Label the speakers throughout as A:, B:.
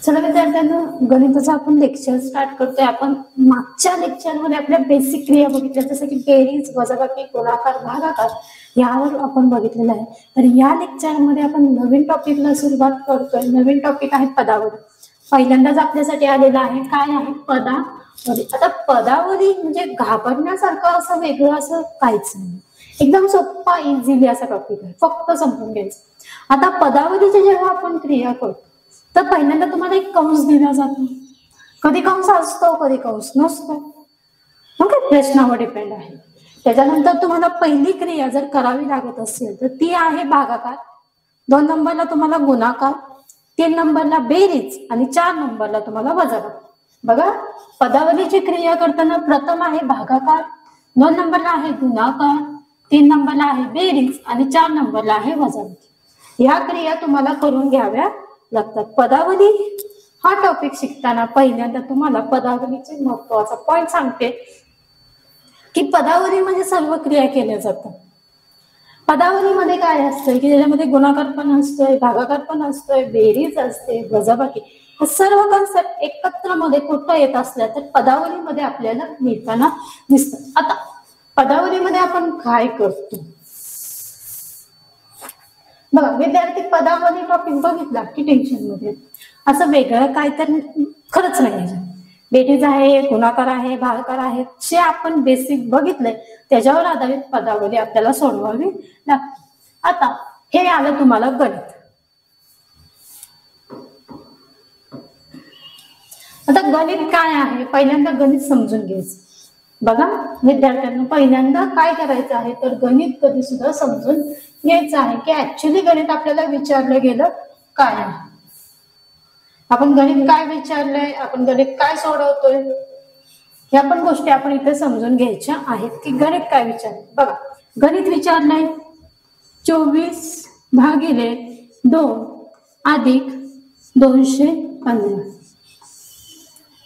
A: चला विद्यार्थ्यांनो, गणिताचा आपण लेक्चर स्टार्ट करतोय. आपण मागच्या लेक्चरमध्ये आपल्या बेसिक क्रिया बघितल्या, जसं की बेरीज, वजाबाकी, गुणाकार, भागाकार यावर आपण बघितलेलं आहे. तर या लेक्चरमध्ये आपण नवीन टॉपिकला सुरुवात करतोय. नवीन टॉपिक आहे पदावली. पहिल्यांदाच आपल्यासाठी आलेला आहे, काय आहे पदावली. आता पदावली म्हणजे घाबरण्यासारखं असं वेगळं असं काहीच नाही, एकदम सोपा इझिली असा टॉपिक आहे, फक्त समजून घ्यायचं. आता पदावलीचे जेव्हा आपण क्रिया करतो तर पहिल्यांदा तुम्हाला एक कंस दिला जातो. कधी कंस असतो, कधी कंस नसतो, ओके, प्रश्नावर डिपेंड आहे. त्याच्यानंतर तुम्हाला पहिली क्रिया जर करावी लागत असेल तर ती आहे भागाकार. 2 नंबरला तुम्हाला गुणाकार, 3 नंबरला बेरीज आणि 4 नंबरला तुम्हाला वजाबाकी. बघा, पदावलीची क्रिया करताना प्रथम आहे भागाकार, 2 नंबरला आहे गुणाकार, 3 नंबरला आहे बेरीज आणि 4 नंबरला आहे वजाबाकी. ह्या क्रिया तुम्हाला करून घ्याव्या लागतात. पदावली हा टॉपिक शिकताना पहिल्यांदा तुम्हाला पदावलीचे महत्वाचा पॉइंट सांगते की पदावली म्हणजे सर्व क्रिया केल्या जातात. पदावलीमध्ये काय असतं की त्याच्यामध्ये गुणाकार पण असतोय, भागाकार पण असतोय, बेरीज असते, वजाबाकी, सर्व कन्सेप्ट एकत्र मध्ये कुठं येत असल्या तर पदावलीमध्ये आपल्याला मिळताना दिसतात. आता पदावलीमध्ये आपण काय करतो बघा विद्यार्थी, पदावली टॉपिक बघितला की टेन्शन मध्ये असं वेगळं काय तर खरंच नाही. बेरीज आहे, गुणाकार आहे, भागाकार आहे, जे आपण बेसिक बघितलंय त्याच्यावर आधारित पदावली आपल्याला सोडवावी लागते. आता हे आलं तुम्हाला गणित. आता गणित काय आहे पहिल्यांदा गणित समजून घ्यायचं. बघा विद्यार्थ्यांना, पहिल्यांदा काय करायचं आहे तर गणित कधी सुद्धा समजून घ्यायचं आहे की ऍक्च्युली गणित आपल्याला विचारलं गेलं काय आहे. आपण गणित काय विचारलंय, आपण गणित काय सोडवतोय, ह्या पण गोष्टी आपण इथे समजून घ्यायच्या आहेत की गणित काय विचारलंय. बघा गणित विचारलंय 24 भागिले 2 अधिक 215.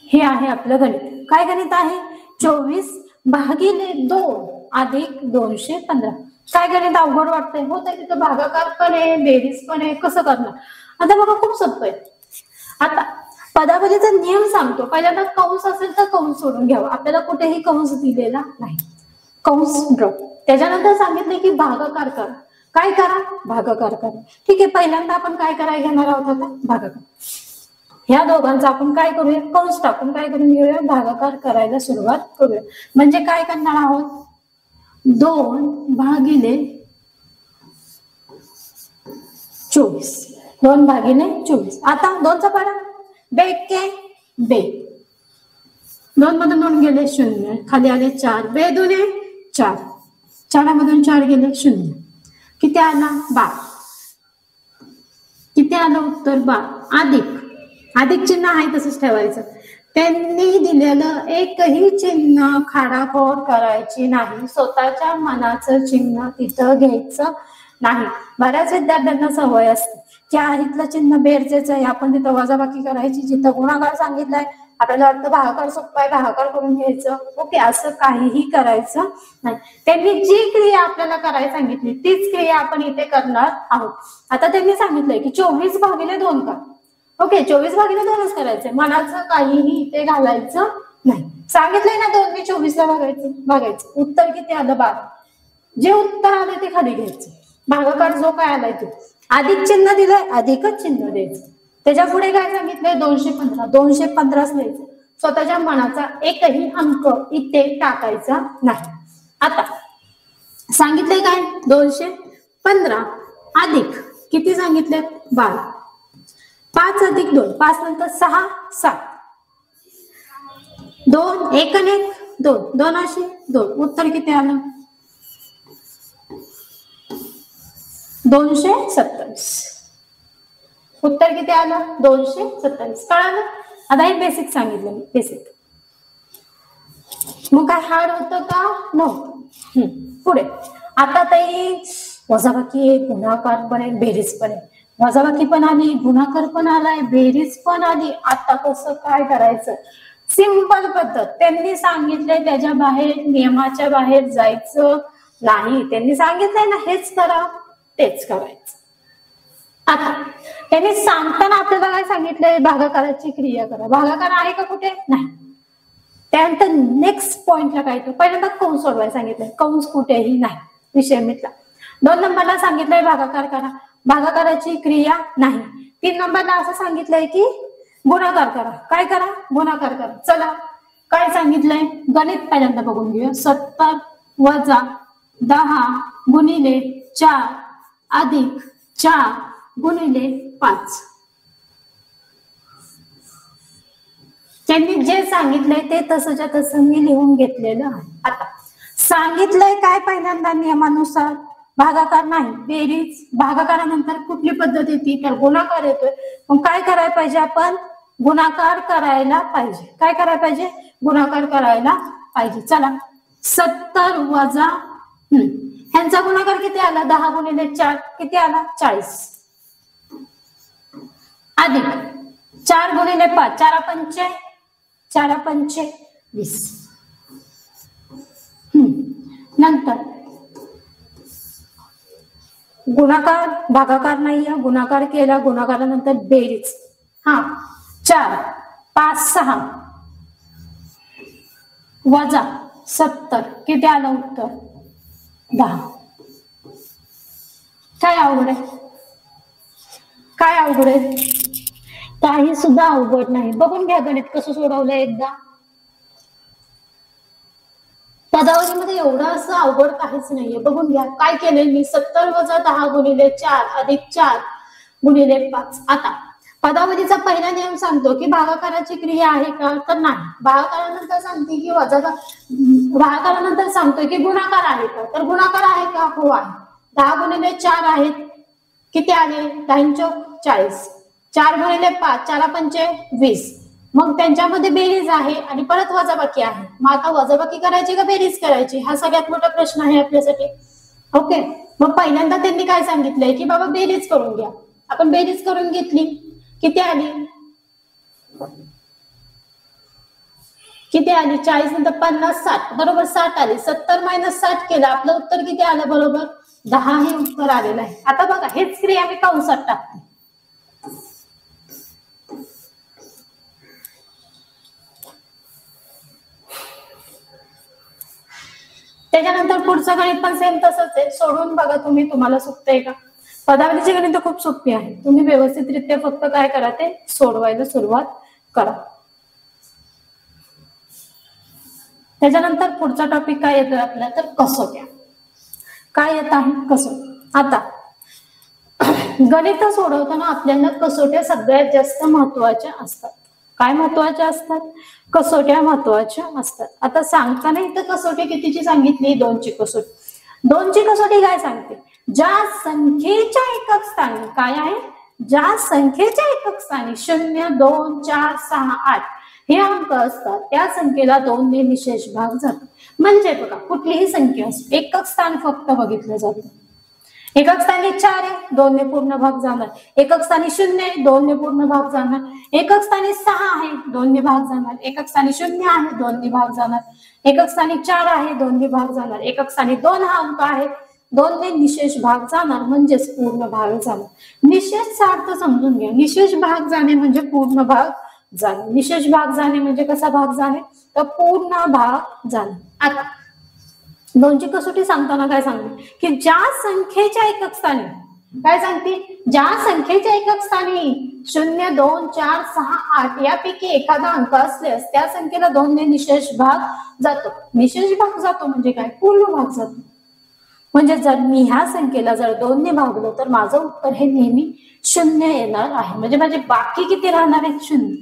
A: हे आहे आपलं गणित. काय गणित आहे? 24 भागिले 2 अधिक 215. काय गणित अवघड वाटतंय? होत आहे, तिथं भागाकार पण आहे, बेरीज पण आहे, कसं करणार? आता बघा खूप सोपं आहे. आता पदावलीचा नियम सांगतो. पहिल्यांदा कंस असेल तर कंस सोडून घ्यावा, आपल्याला कुठेही कंस दिलेला नाही, कंस ड्रॉप. त्याच्यानंतर सांगितले की भागाकार करा. काय करा? भागाकार करा. ठीक आहे, पहिल्यांदा आपण काय करायला घेणार आहोत आता? भागाकार. ह्या दोघांचा आपण काय करूया? कंस टाकून काय करून घेऊया? भागाकार करायला सुरुवात करूया. म्हणजे काय करणार आहोत? 2 भागिले 24. 2 भागिले 24. आता 2चा पाडा बेके बे, 2 मधून 2 गेले 0, खाली आले 4, बे 2 4, 4 मधून 4 गेले 0, किती आला? 12. किती आलं उत्तर? 12. अधिक, अधिक चिन्ह आहे तसंच ठेवायचं. त्यांनी दिलेलं एकही चिन्ह खाडाखोड करायची नाही, स्वतःच्या मनाचं चिन्ह तिथं घ्यायचं नाही. बऱ्याच विद्यार्थ्यांना सवय असते की इथलं चिन्ह बेरजेच आहे, आपण तिथं वजाबाकी करायची, जिथं गुणाकार सांगितलाय आपल्याला वाटतं भागाकार सोपा आहे, भागाकार करून घ्यायचं. ओके, असं काहीही करायचं नाही. त्यांनी जी क्रिया आपल्याला करायला सांगितली तीच क्रिया आपण इथे करणार आहोत. आता त्यांनी सांगितलंय की 24 भागिले 2 का? ओके, 24 भागिले 2च करायचंय, मनाचं काहीही इथे घालायचं नाही. सांगितलंय ना 2 ने 24 ला भागायचं. उत्तर किती आलं? 12. जे उत्तर आलं ते खाली घ्यायचं, भागाकार जो काय आलाय तो. अधिक चिन्ह दिलंय, अधिकच चिन्ह द्यायचं. त्याच्या पुढे काय सांगितलंय? 215. 215च लिहायचं. स्वतःच्या मनाचा एकही अंक इथे टाकायचा नाही. आता सांगितलंय काय? 215 अधिक किती सांगितले? 12. 5 अधिक 2, 5 नंतर 6, 7, 2 1 आणि 1 2, 2 असे 2. उत्तर किती आलं? 227. उत्तर किती आलं? 227. कळालं? आता हे बेसिक सांगितलं मी, बेसिक. मग काय हार्ड होतं का? नव्हतं. पुढे आता ताई वजाबाकी, गुणाकार पण आहे, बेरीज पण आहे. वजाबाकी पण आली, गुणाकार पण आलाय, बेरीज पण आली. आता कसं काय करायचं? सिंपल पद्धत. त्यांनी सांगितलंय त्याच्या बाहेर, नियमाच्या बाहेर जायचं नाही. त्यांनी सांगितलंय ना हेच करा, तेच करायचं. आता त्यांनी सांगताना आपल्याला काय सांगितलंय, भागाकाराची क्रिया करा. भागाकार आहे का कुठे? नाही. त्यानंतर नेक्स्ट पॉइंटला काय येतो, पहिल्यांदा कंस सोडवायला सांगितलंय, कंस कुठेही नाही, विषय मिटला. 2 नंबरला सांगितलंय भागाकार करा, भागाकाराची क्रिया नाही. 3 नंबरला असं सांगितलंय की गुणाकार करा. काय करा? गुणाकार करा. चला काय सांगितलंय, गणित पहिल्यांदा बघून घेऊया. 70 वजा 10 गुणिले 4 अधिक 4 गुणिले 5. त्यांनी जे सांगितलंय ते तसंच्या तसं मी लिहून घेतलेलं आहे. आता सांगितलंय काय, पहिल्यांदा नियमानुसार भागाकार नाही, बेरीज. भागाकारानंतर कुठली पद्धत येते, तर गुणाकार येतोय. मग काय करायला पाहिजे आपण? गुणाकार करायला पाहिजे. काय करायला पाहिजे? गुणाकार करायला पाहिजे. चला 70 वजा ह्यांचा गुणाकार किती आला? 10 गुणिले 4 किती आला? 40 अधिक 4 गुणिले 5 4 पंचे 4 पंचे 20. नंतर गुणाकार, भागाकार नाही, गुणाकार केला, गुणाकारानंतर बेरीज. 4 5 6 वजा 70 किती आलं उत्तर? 10. काय अवघड आहे? काय अवघड आहे? काही सुद्धा अवघड नाही. बघून घ्या गणित कसं सोडवलंय एकदा. पदावलीमध्ये एवढं असं अवघड काहीच नाहीये. बघून घ्या काय केलंय मी. 70 वजा 10 गुणिले 4 अधिक 4 गुणिले 5. आता पदावलीचा पहिला नियम सांगतो की भागाकाराची क्रिया आहे का, तर नाही. भागाकारानंतर सांगते की वजा, भागाकारानंतर सांगतोय की गुणाकार आहे का, तर गुणाकार आहे का? हो आहे. 10 गुणिले 4 आहेत किती आले? 10 चौक 40. 4 गुणिले 5 4 पंचे 20. मग त्यांच्यामध्ये बेरीज आहे आणि परत वजाबाकी आहे. मग आता वजाबाकी करायची का बेरीज करायची, हा सगळ्यात मोठा प्रश्न आहे आपल्यासाठी. ओके, मग पहिल्यांदा त्यांनी काय सांगितलंय की बाबा बेरीज करून घ्या. आपण बेरीज करून घेतली, किती आली? किती आली? 40 नंतर 50 60 बरोबर 60 आली. 70 मायनस 60 केलं, आपलं उत्तर किती आलं? बरोबर 10 हे उत्तर आलेलं आहे. आता बघा हेच क्रिया मी कंसात टाकते. त्याच्यानंतर पुढचं गणित पण सेम तसंच आहे, सोडून बघा तुम्ही, तुम्हाला सुचतंय का. पदावलीचे गणित खूप सोपी आहे, तुम्ही व्यवस्थितरित्या फक्त काय करा ते सोडवायला सुरुवात करा. त्याच्यानंतर पुढचा टॉपिक काय येतोय आपला, तर कसोट्या. काय येत आहे? कसोट्या. आता गणित सोडवताना आपल्याला कसोट्या सगळ्यात जास्त महत्वाच्या असतात. काय महत्वाच्या असतात? कसोट्या महत्वाच्या असतात. आता सांगताना इथं कसोटी कितीची सांगितली? 2ची कसोटी. 2ची कसोटी काय सांगते? ज्या संख्येच्या एकक स्थानी काय आहे? ज्या संख्येच्या एकक स्थानी 0 2 4 6 8 हे अंक असतात त्या संख्येला 2 ने निशेष भाग जातो. म्हणजे बघा कुठलीही संख्या असो, एकक स्थान फक्त बघितलं जातं. एकक स्थानी 4 आहे, 2 ने पूर्ण भाग जाणार. एकक स्थानी 0 आहे, 2 ने पूर्ण भाग जाणार. एकक स्थानी 6 आहे, 2 ने भाग जाणार. एकक स्थानी 0 आहे, 2 ने भाग जाणार. एकक स्थानी 4 आहे, 2 ने भाग जाणार. एकक स्थानी 2 हा अंक आहे, 2 ने निशेष भाग जाणार, म्हणजेच पूर्ण भाग जाणार. निशेषचा अर्थ समजून घ्या. निशेष भाग जाणे म्हणजे पूर्ण भाग जाणे. निशेष भाग जाणे म्हणजे कसा भाग जाणे, तर पूर्ण भाग जाणे. आता 2ची कसोटी सांगताना काय सांगते की ज्या संख्येच्या एकक स्थानी काय सांगते, ज्या संख्येच्या एकक स्थानी 0 2 4 6 8 यापैकी एखादा अंक असल्यास त्या संख्येला 2 ने निशेष भाग जातो. निशेष भाग जातो म्हणजे काय? पूर्ण भाग जातो. म्हणजे जर मी ह्या संख्येला जर 2 ने भागलो तर माझं उत्तर हे नेहमी 0 येणार आहे. म्हणजे माझे बाकी किती राहणार आहेत? 0.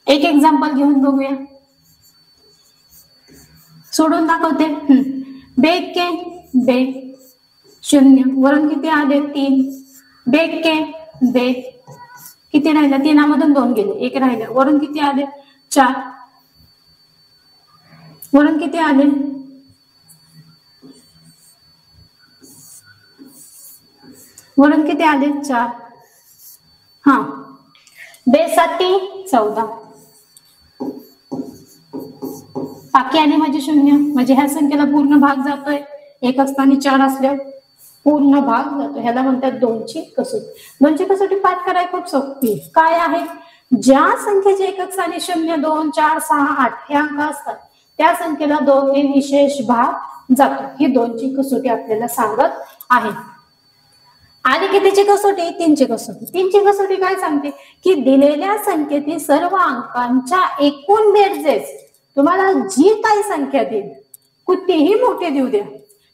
A: एक एक्झाम्पल घेऊन बघूया, सोडून दाखवते. बेक के बेक 0 वरून किती आले? 3. बेक के बेक किती राहिलं? 3 मधून 2 गेले, 1 राहिलं. वरून किती आले? 4. वरून किती आले? वरून किती आले? 4. हा, बेसाती 14. बाकी आली माझी 0. म्हणजे ह्या संख्येला पूर्ण भाग जातोय एकक स्थानी 4 असल्यावर. पूर्ण भाग जातो. ह्याला म्हणतात 2ची कसोटी. 2ची कसोटी पाठ करायला खूप सोपी. काय आहे? ज्या संख्येचे एकक स्थानी 0, 2, 4, 6, 8 हे अंक असतात त्या संख्येला 2 ने निशेष भाग जातो. ही 2ची कसोटी आपल्याला सांगत आहे. आणि कितीची कसोटी? 3ची कसोटी. 3ची कसोटी काय सांगते की दिलेल्या संख्येतील सर्व अंकांच्या एकूण बेरजेस तुम्हाला जी काही संख्या देईल, कितीही मोठी देऊ द्या,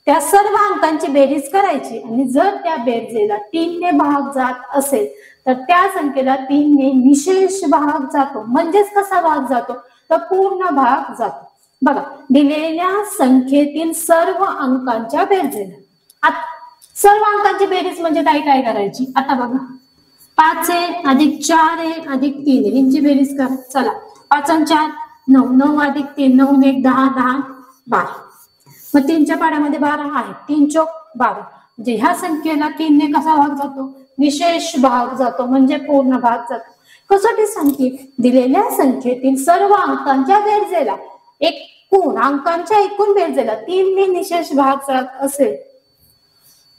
A: त्या सर्व अंकांची बेरीज करायची आणि जर त्या बेरजेला 3 ने भाग जात असेल तर त्या संख्येला 3 ने निशेष भाग जातो. म्हणजेच कसा भाग जातो? तर पूर्ण भाग जातो. बघा, दिलेल्या संख्येतील सर्व अंकांच्या बेरजेला सर्व अंकांची बेरीज म्हणजे काय करायची? आता बघा, 5 आहे अधिक 4 आहे अधिक 3 आहे, यांची बेरीज करा. चला, 5 आणि 4 9, 9 अधिक 3 9 1 10, 10 12. मग 3च्या पाड्यामध्ये 12 आहे, 3 चौक 12. म्हणजे ह्या संख्येला 3 ने कसा भाग जातो? निशेष भाग जातो, म्हणजे पूर्ण भाग जातो. कसोटी सांगते दिलेल्या संख्येतील सर्व अंकांच्या बेरजेला अंकांच्या एकूण बेरजेला 3 ने निशेष भाग जात असेल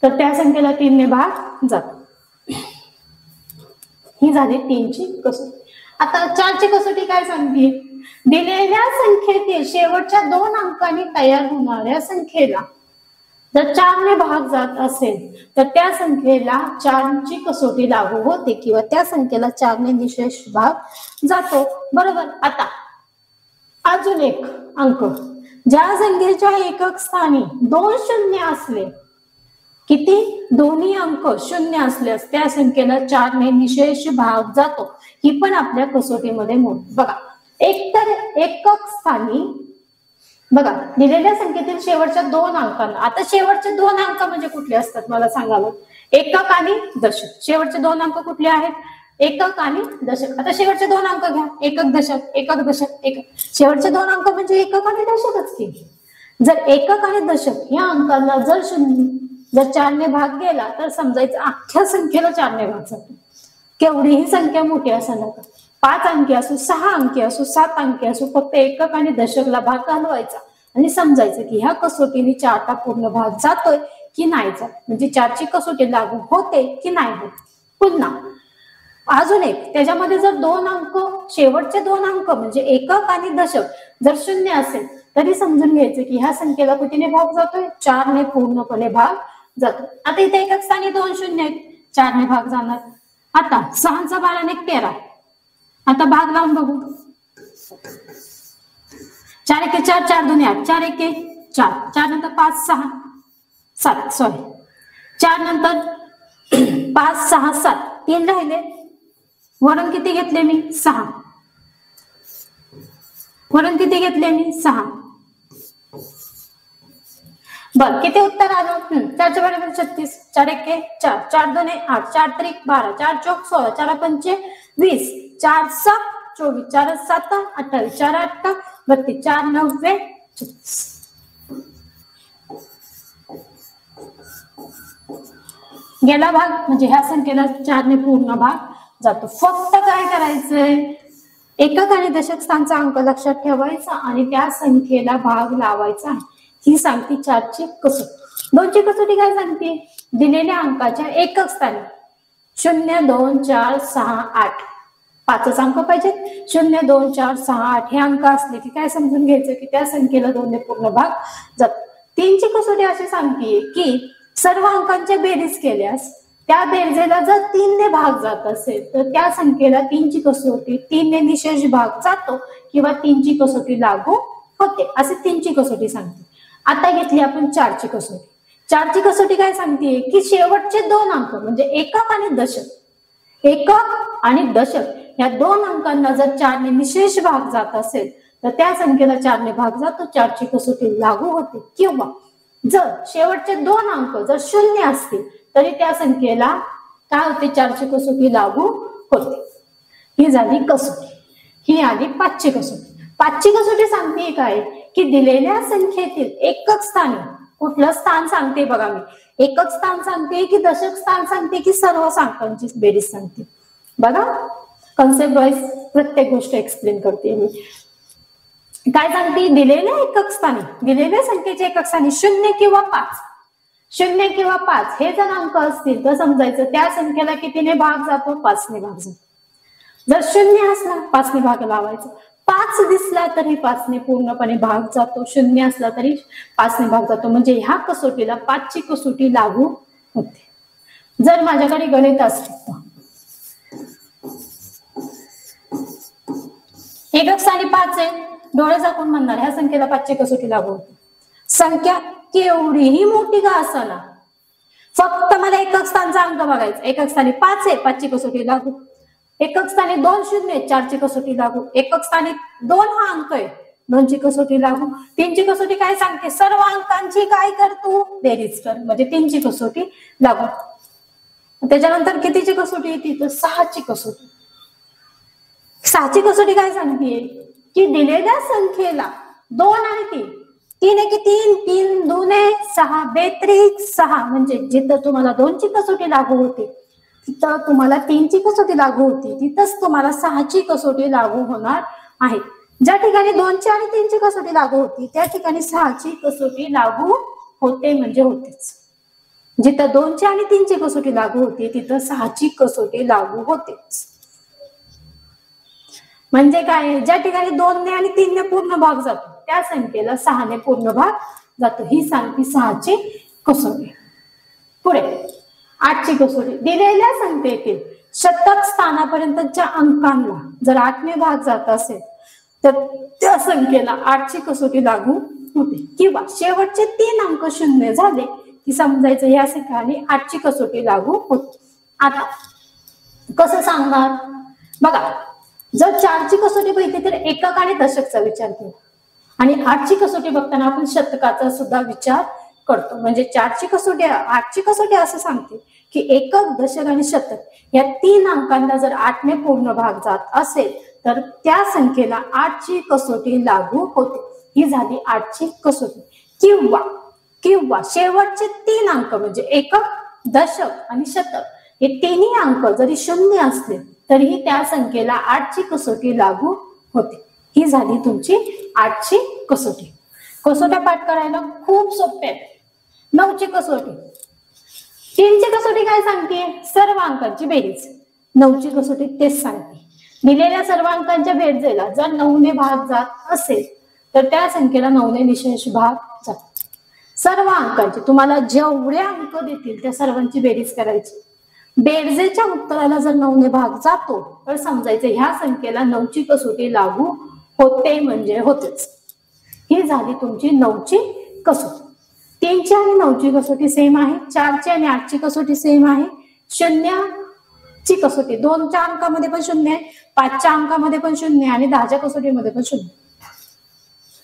A: तर त्या संख्येला 3 ने भाग जातो. ही झाली 3ची कसोटी. आता 4ची कसोटी काय सांगते? दिलेल्या संख्येतील शेवटच्या 2 अंकांनी तयार होणाऱ्या संख्येला जर 4 ने भाग जात असेल तर त्या संख्येला 4ची कसोटी लागू होते किंवा त्या संख्येला 4 ने निशेष भाग जातो. बरोबर. आता अजून एक अंक, ज्या संख्येच्या एकक स्थानी 2 शून्य असले, किती? दोन्ही अंक 0 असल्यास त्या संख्येला 4 ने निशेष भाग जातो. ही पण आपल्या कसोटीमध्ये बघा, एकतर एकक स्थानी बघा दिलेल्या संख्येतील शेवटच्या 2 अंकांना, आता शेवटचे 2 अंक म्हणजे कुठले असतात मला सांगावं? एकक आणि दशक. शेवटचे 2 अंक कुठले आहेत? एकक आणि दशक. आता शेवटचे 2 अंक घ्या, एकक दशक एकक दशक एकक. शेवटचे 2 अंक म्हणजे एकक आणि दशकच की. जर एकक आणि दशक या अंकाला जर 4 ने भाग गेला तर समजायचं अख्ख्या संख्येला 4 ने भाग जातो. केवढीही संख्या मोठी असं नका, 5 अंकी असो, 6 अंकी असो, 7 अंकी असो, फक्त एकक आणि दशकला भाग घालवायचा आणि समजायचं की ह्या कसोटीने 4चा पूर्ण भाग जातोय की नाही जात, म्हणजे 4ची कसोटी लागू होते की नाही होत. पुन्हा अजून एक, त्याच्यामध्ये जर 2 अंक, शेवटचे 2 अंक म्हणजे एकक आणि दशक जर 0 असेल तरी समजून घ्यायचं की ह्या संख्येला कितीने भाग जातोय? 4 ने पूर्णपणे भाग जातो. आता इथे एकक स्थानी 2 शून्य आहेत, 4 ने भाग जाणार. आता 6 चा 12 ने 13. आता भाग लावून बघू. 4 एके 4, 4 दोन्ही 8, 4 एके 4, 4 नंतर 5 6 7, सॉरी 4 नंतर 5 6 7, 3 राहिले. वरून किती घेतले मी? 6. वरून किती घेतले मी? 6. बर, किती उत्तर आलं? 4 च्या बरोबर 36, 4 एके 4, 4 दोन्ही 8, 4 त्रिक 12, 4 चौक 16, 4 पंचे 20, 4 7 24, 4 7 28, 4 8 32, 4 9 36. गेला भाग, म्हणजे ह्या संख्येला 4 ने पूर्ण भाग जातो. फक्त काय करायचंय? एकक आणि दशक स्थानचा अंक लक्षात ठेवायचा आणि त्या संख्येला भाग लावायचा. ही सांगते 4ची कसोटी. 2ची कसोटी काय सांगते? दिलेल्या अंकाच्या एकक स्थानी 0 2 4 6 8 5च अंक पाहिजेत. 0 2 4 6 8 हे अंक असले की काय समजून घ्यायचं की त्या संख्येला 2 ने पूर्ण भाग जातो. 3ची कसोटी अशी सांगते की सर्व अंकांच्या बेरीज केल्यास त्या बेरजेला जर 3 ने भाग जात असेल तर त्या संख्येला 3ची कसोटी 3 ने निशेष भाग जातो किंवा 3ची कसोटी लागू होते, असे 3ची कसोटी सांगते. आता घेतली आपण 4ची कसोटी. 4ची कसोटी काय सांगते की शेवटचे 2 अंक म्हणजे एकक आणि दशक, एकक आणि दशक या 2 अंकांना जर 4 ने निशेष भाग जात असेल तर त्या संख्येला 4 ने भाग जातो, 4ची कसोटी लागू होते. किंवा जर शेवटचे 2 अंक जर 0 असतील तरी त्या संख्येला काय होते? 4ची कसोटी लागू होते. ही झाली कसोटी. ही आली 5ची कसोटी. 5ची कसोटी सांगते काय की दिलेल्या संख्येतील एकक स्थानी, कुठलं स्थान सांगते बघा मी, एकक स्थान सांगते की दशक स्थान सांगते की सर्व अंकांची बेरीज सांगते? बघा, कन्सेप्ट वाईज प्रत्येक गोष्ट एक्सप्लेन करते मी. काय सांगते? दिलेल्या एकक स्थानी, दिलेल्या संख्येच्या एकक स्थानी 0 किंवा 5, 0 किंवा 5 हे जर अंक असतील तर समजायचं त्या संख्येला कितीने भाग जातो? 5 ने भाग जातो. जर 0 असला 5 ने भाग लावायचा, 5 दिसला तरी 5 ने पूर्णपणे भाग जातो, 0 असला तरी 5 ने भाग जातो. म्हणजे ह्या कसोटीला 5 ची कसोटी लागू होते. जर माझ्याकडे गणित असते एकक स्थानी 5 आहे, डोळे झाकून म्हणणार ह्या संख्येला 5 ची कसोटी लागू होते. संख्या केवढीही मोठी का असाना, फक्त मला एकक स्थानचा अंक बघायचा. एकक स्थानी 5 आहे, 5 ची कसोटी लागू. एकक स्थानी 2 शून्य आहे, 4 ची कसोटी लागू. एकक स्थानी 2 हा अंक आहे, 2 ची कसोटी लागू. 3 ची कसोटी काय सांगते? सर्व अंकांची काय कर तू? बेरीज कर, म्हणजे 3 ची कसोटी लागू. त्याच्यानंतर कितीची कसोटी येते? तर 6 ची कसोटी. 6 ची कसोटी काय सांगते? की दिलेल्या संख्येला 2 आणि 3, 3 आहे की 3, 3 2 6, बेत्रिक 6. म्हणजे जिथं तुम्हाला 2 ची कसोटी लागू होते तिथं तुम्हाला 3 ची कसोटी लागू होती, तिथंच तुम्हाला 6 ची कसोटी लागू होणार आहे. ज्या ठिकाणी 2 ची आणि 3 ची कसोटी लागू होती त्या ठिकाणी 6 ची कसोटी लागू होते, म्हणजे होतेच. जिथं 2 ची आणि 3 ची कसोटी लागू होती तिथं 6 ची कसोटी लागू होतेच. म्हणजे काय? ज्या ठिकाणी 2 ने आणि 3 ने पूर्ण भाग जातो त्या संख्येला 6 ने पूर्ण भाग जातो. ही सांगते 6 ची कसोटी. पुढे 8 ची कसोटी. दिलेल्या संख्येतील शतक स्थानापर्यंतच्या अंकांना जर 8 ने भाग जात असेल तर त्या संख्येला 8 ची कसोटी लागू होते. किंवा शेवटचे 3 अंक 0 झाले की समजायचं या ठिकाणी 8 ची कसोटी लागू होते. आता कसं सांगणार बघा, जर 4 ची कसोटी बघितली तर एकक आणि दशकचा विचार केला, आणि 8 ची कसोटी बघताना आपण शतकाचा सुद्धा विचार करतो. म्हणजे 4 ची कसोटी 8 ची कसोटी असं सांगते की एकक, दशक आणि शतक या 3 अंकांना जर 8 ने पूर्ण भाग जात असेल तर त्या संख्येला 8 ची कसोटी लागू होते. ही झाली 8 ची कसोटी. किंवा किंवा शेवटचे 3 अंक म्हणजे एकक, दशक आणि शतक हे तिन्ही अंक जरी 0 असले तरीही त्या संख्येला 8 ची कसोटी लागू होते. ही झाली तुमची 8 ची कसोटी. कसोट्या पाठ करायला खूप सोपे आहेत. 9 ची कसोटी. 3 ची कसोटी काय सांगते? सर्व अंकांची बेरीज. 9 ची कसोटी तेच सांगते. दिलेल्या सर्व अंकांच्या बेरजेला जर 9 ने भाग जात असेल तर त्या संख्येला 9 ने निशेष भाग जातो. सर्व अंकांची तुम्हाला जेवढे अंक देतील त्या सर्वांची बेरीज करायची. बेरजेच्या उत्तराला जर 9 ने भाग जातो तर समजायचं ह्या संख्येला 9 ची कसोटी लागू होते, म्हणजे होतेच. ही झाली तुमची 9 ची कसोटी. 3 ची आणि 9 ची कसोटी सेम आहे. 4 ची आणि 8 ची कसोटी सेम आहे. 0 ची कसोटी 2 च्या अंकामध्ये पण 0 आहे, 5 च्या अंकामध्ये पण 0 आहे आणि 10 च्या कसोटीमध्ये पण 0.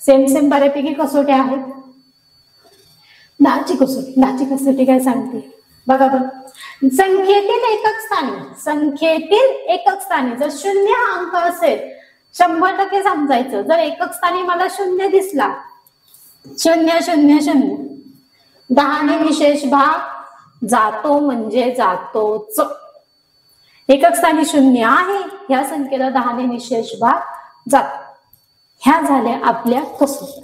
A: सेम सेम बऱ्यापैकी कसोट्या आहेत. 10 ची कसोटी. 10 ची कसोटी काय सांगते बघा बरं. संख्येतील एकक स्थानी जर 0 हा अंक असेल 100% समजायचं. जर एकक स्थानी मला 0 दिसला, 0 0 0, 10 ने निशेष भाग जातो, म्हणजे जातोच. एकक स्थानी 0 आहे, ह्या संख्येला 10 ने निशेष भाग जातो. ह्या झाल्या आपल्या कसोट्या.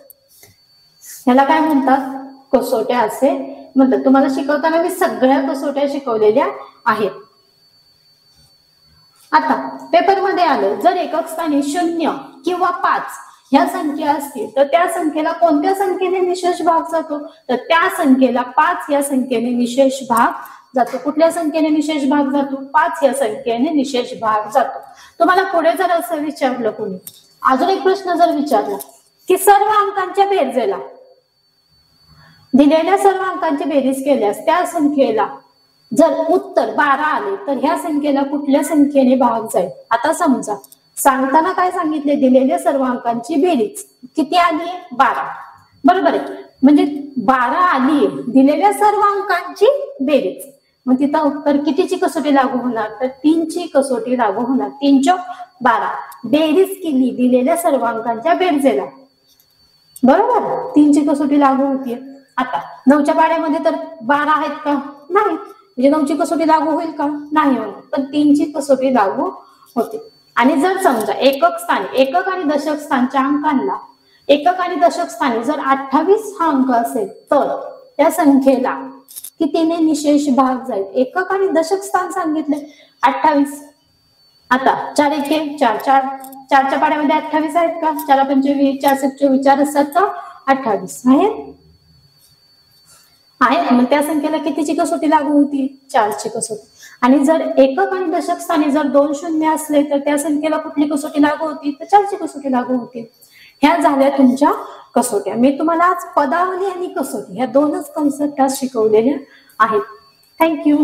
A: ह्याला काय म्हणतात? कसोट्या असे म्हणतात. तुम्हाला शिकवताना मी सगळ्या कसोट्या शिकवलेल्या आहेत. आता पेपर मध्ये आलं जर एकक स्थानी 0 किंवा 5 ह्या संख्या असतील तर त्या संख्येला कोणत्या संख्येने निशेष भाग जातो? तर त्या संख्येला 5 या संख्येने निशेष भाग जातो. कुठल्या संख्येने निशेष भाग जातो? 5 या संख्येने निशेष भाग जातो. तुम्हाला पुढे जर असं विचारलं कोणी, अजून एक प्रश्न जर विचारला की सर्व अंकांच्या बेरजेला दिलेल्या सर्व अंकांची बेरीज केल्यास त्या संख्येला जर उत्तर 12 आले तर ह्या संख्येला कुठल्या संख्येने भाग जाईल? आता समजा सांगताना काय सांगितले? दिलेल्या सर्व अंकांची बेरीज किती आली? 12. बरोबर आहे. म्हणजे 12 आली दिलेल्या सर्व अंकांची बेरीज. मग तिथं उत्तर कितीची कसोटी लागू होणार? तर 3 ची कसोटी लागू होणार. 3 चौक 12. बेरीज केली दिलेल्या सर्व अंकांच्या बेरजेला, बरोबर 3 ची कसोटी लागू होतीये. आता 9च्या पाड्यामध्ये तर 12 आहेत का? नाही. म्हणजे 9 ची कसोटी लागू होईल का? नाही होणार. पण 3 ची कसोटी लागू होते. आणि जर समजा एकक स्थानी एकक आणि दशक स्थानच्या अंकांना एकक आणि दशक स्थानी जर 28 हा अंक असेल तर त्या संख्येला कितीने निशेष भाग जाईल? एकक आणि दशक स्थान सांगितले 28. आता 4 एके 4 4 4च्या पाड्यामध्ये 28 आहेत का? 4 25 4 24 4 7 28 आहेत. मग त्या संख्येला कितीची कसोटी लागू होती? 4ची कसोटी. आणि जर एकक आणि दशक स्थानी जर 2 शून्य असले तर त्या संख्येला कुठली कसोटी लागू होती? तर 4ची कसोटी लागू होती. ह्या झाल्या तुमच्या कसोट्या. मी तुम्हाला आज पदावली आणि कसोटी ह्या दोनच कन्सेप्ट आज शिकवलेल्या आहेत. थँक्यू.